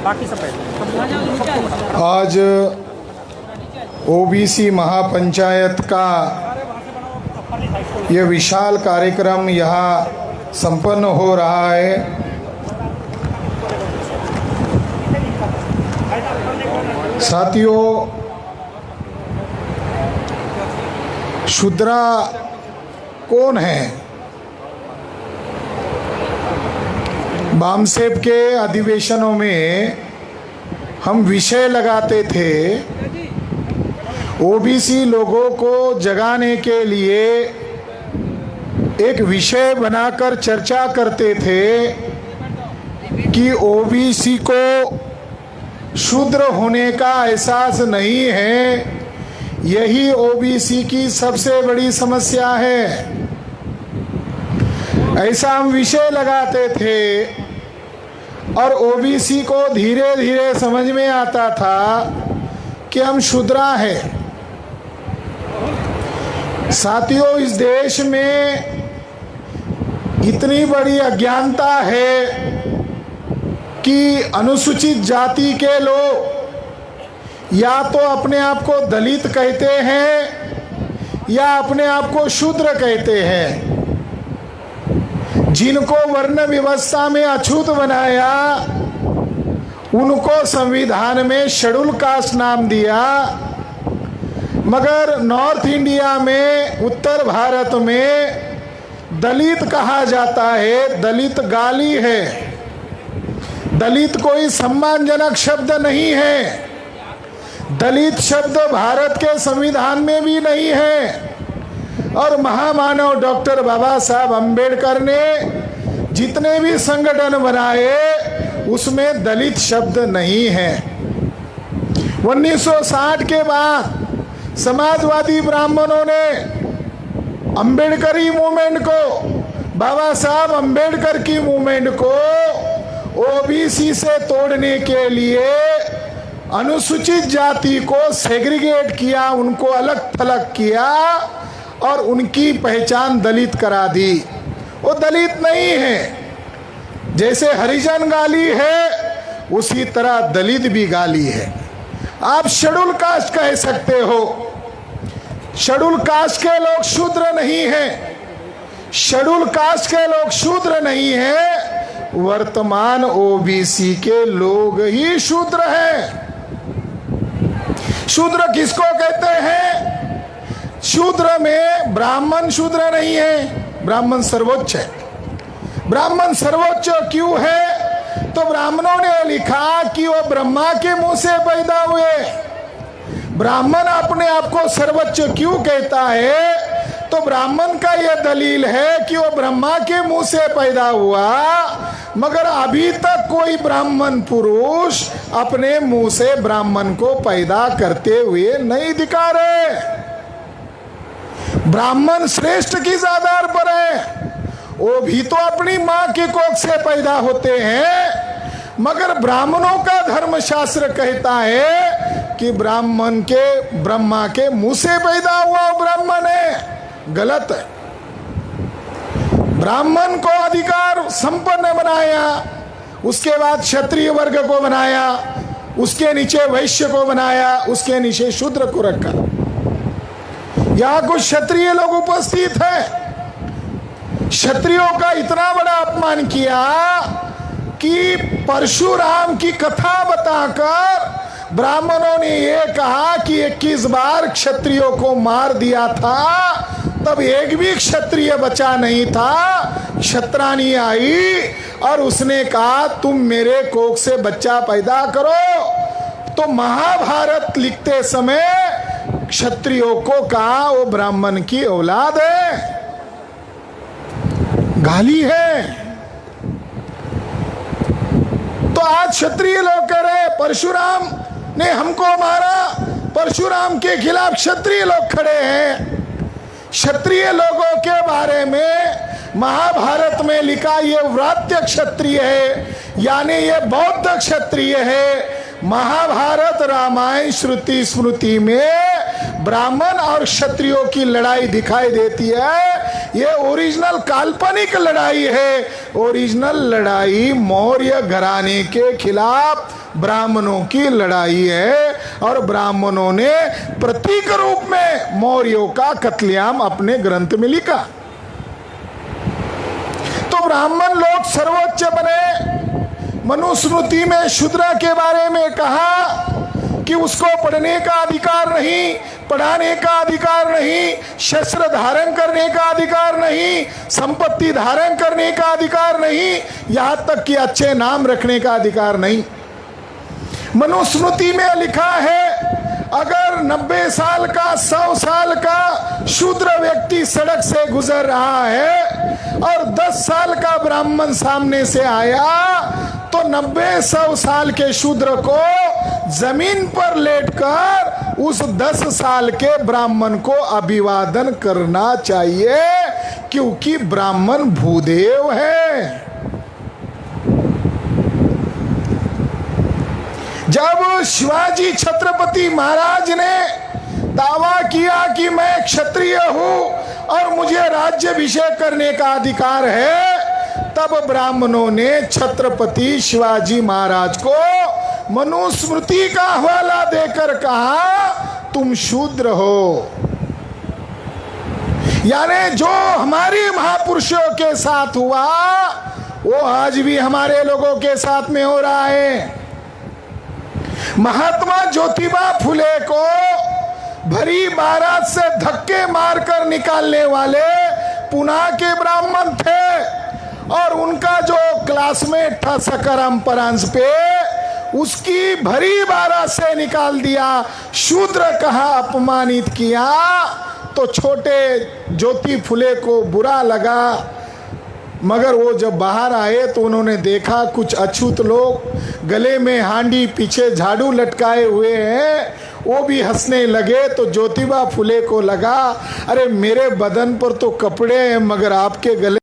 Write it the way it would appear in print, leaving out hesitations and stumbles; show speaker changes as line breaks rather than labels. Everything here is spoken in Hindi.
बाकी सब पहले।
आज ओबीसी महापंचायत का यह विशाल कार्यक्रम यहाँ संपन्न हो रहा है। साथियों, शूद्रा कौन है? बामसेब के अधिवेशनों में हम विषय लगाते थे, ओबीसी लोगों को जगाने के लिए एक विषय बनाकर चर्चा करते थे कि ओबीसी को शूद्र होने का एहसास नहीं है, यही ओबीसी की सबसे बड़ी समस्या है। ऐसा हम विषय लगाते थे और ओबीसी को धीरे धीरे समझ में आता था कि हम शूद्रा हैं। साथियों, इस देश में इतनी बड़ी अज्ञानता है कि अनुसूचित जाति के लोग या तो अपने आप को दलित कहते हैं या अपने आप को शूद्र कहते हैं। जिनको वर्ण व्यवस्था में अछूत बनाया उनको संविधान में शेड्यूल कास्ट नाम दिया, मगर नॉर्थ इंडिया में, उत्तर भारत में दलित कहा जाता है। दलित गाली है, दलित कोई सम्मानजनक शब्द नहीं है। दलित शब्द भारत के संविधान में भी नहीं है। और महामानव डॉक्टर बाबा साहब अम्बेडकर ने जितने भी संगठन बनाए उसमें दलित शब्द नहीं है। 1960 के बाद समाजवादी ब्राह्मणों ने अम्बेडकरी मूवमेंट को, बाबा साहब अम्बेडकर की मूवमेंट को ओबीसी से तोड़ने के लिए अनुसूचित जाति को सेग्रीगेट किया, उनको अलग थलग किया और उनकी पहचान दलित करा दी। वो दलित नहीं है। जैसे हरिजन गाली है उसी तरह दलित भी गाली है। आप शेड्यूल कास्ट कह सकते हो, शेड्यूल कास्ट के लोग शूद्र नहीं हैं। शेड्यूल कास्ट के लोग शूद्र नहीं हैं, वर्तमान ओबीसी के लोग ही शूद्र हैं। शूद्र किसको कहते हैं? शूद्र में ब्राह्मण शूद्र नहीं है, ब्राह्मण सर्वोच्च है। ब्राह्मण सर्वोच्च क्यों है? तो ब्राह्मणों ने लिखा कि वो ब्रह्मा के मुंह से पैदा हुए। ब्राह्मण अपने आप को सर्वोच्च क्यों कहता है? तो ब्राह्मण का यह दलील है कि वो ब्रह्मा के मुंह से पैदा हुआ, मगर अभी तक कोई ब्राह्मण पुरुष अपने मुंह से ब्राह्मण को पैदा करते हुए नहीं दिखा रहे। ब्राह्मण श्रेष्ठ किस आधार पर है? वो भी तो अपनी मां के कोख से पैदा होते हैं, मगर ब्राह्मणों का धर्मशास्त्र कहता है कि ब्राह्मण के ब्रह्मा के मुंह से पैदा हुआ ब्राह्मण है। गलत है। ब्राह्मण को अधिकार संपन्न बनाया, उसके बाद क्षत्रिय वर्ग को बनाया, उसके नीचे वैश्य को बनाया, उसके नीचे शूद्र को रखा। यहां कुछ क्षत्रिय लोग उपस्थित हैं। क्षत्रियों का इतना बड़ा अपमान किया कि परशुराम की कथा बताकर ब्राह्मणों ने यह कहा कि 21 बार क्षत्रियों को मार दिया था, तब एक भी क्षत्रिय बचा नहीं था। क्षत्राणी आई और उसने कहा तुम मेरे कोख से बच्चा पैदा करो। तो महाभारत लिखते समय क्षत्रियों को कहा वो ब्राह्मण की औलाद है। गाली है। तो आज क्षत्रिय लोग कह रहे परशुराम ने हमको मारा, परशुराम के खिलाफ क्षत्रिय लोग खड़े हैं। क्षत्रिय लोगों के बारे में महाभारत में लिखा ये व्रात्य क्षत्रिय है, यानी ये बौद्ध क्षत्रिय है। महाभारत, रामायण, श्रुति, स्मृति में ब्राह्मण और क्षत्रियों की लड़ाई दिखाई देती है। ये ओरिजिनल काल्पनिक लड़ाई है। ओरिजिनल लड़ाई मौर्य घराने के खिलाफ ब्राह्मणों की लड़ाई है, और ब्राह्मणों ने प्रतीक रूप में मौर्यों का कत्लेआम अपने ग्रंथ में लिखा। तो ब्राह्मण लोग सर्वोच्च बने। मनुस्मृति में शूद्र के बारे में कहा कि उसको पढ़ने का अधिकार नहीं, पढ़ाने का अधिकार नहीं, शस्त्र धारण करने का अधिकार नहीं, संपत्ति धारण करने का अधिकार नहीं, यहां तक कि अच्छे नाम रखने का अधिकार नहीं। मनुस्मृति में लिखा है अगर 90 साल का 100 साल का शूद्र व्यक्ति सड़क से गुजर रहा है और 10 साल का ब्राह्मण सामने से आया, तो 90-100 साल के शूद्र को जमीन पर लेटकर उस 10 साल के ब्राह्मण को अभिवादन करना चाहिए, क्योंकि ब्राह्मण भूदेव है। जब शिवाजी छत्रपति महाराज ने दावा किया कि मैं क्षत्रिय हूं और मुझे राज्याभिषेक करने का अधिकार है, तब ब्राह्मणों ने छत्रपति शिवाजी महाराज को मनुस्मृति का हवाला देकर कहा तुम शूद्र हो। यानी जो हमारी महापुरुषों के साथ हुआ वो आज भी हमारे लोगों के साथ में हो रहा है। महात्मा ज्योतिबा फुले को भरी बारात से धक्के मारकर निकालने वाले पुणे के ब्राह्मण थे, और उनका जो क्लासमेट था सकराम परांज पे, उसकी भरी बारात से निकाल दिया, शूद्र कहा, अपमानित किया। तो छोटे ज्योति फुले को बुरा लगा, मगर वो जब बाहर आए तो उन्होंने देखा कुछ अछूत लोग गले में हांडी पीछे झाड़ू लटकाए हुए हैं, वो भी हंसने लगे। तो ज्योतिबा फुले को लगा अरे मेरे बदन पर तो कपड़े हैं मगर आपके गले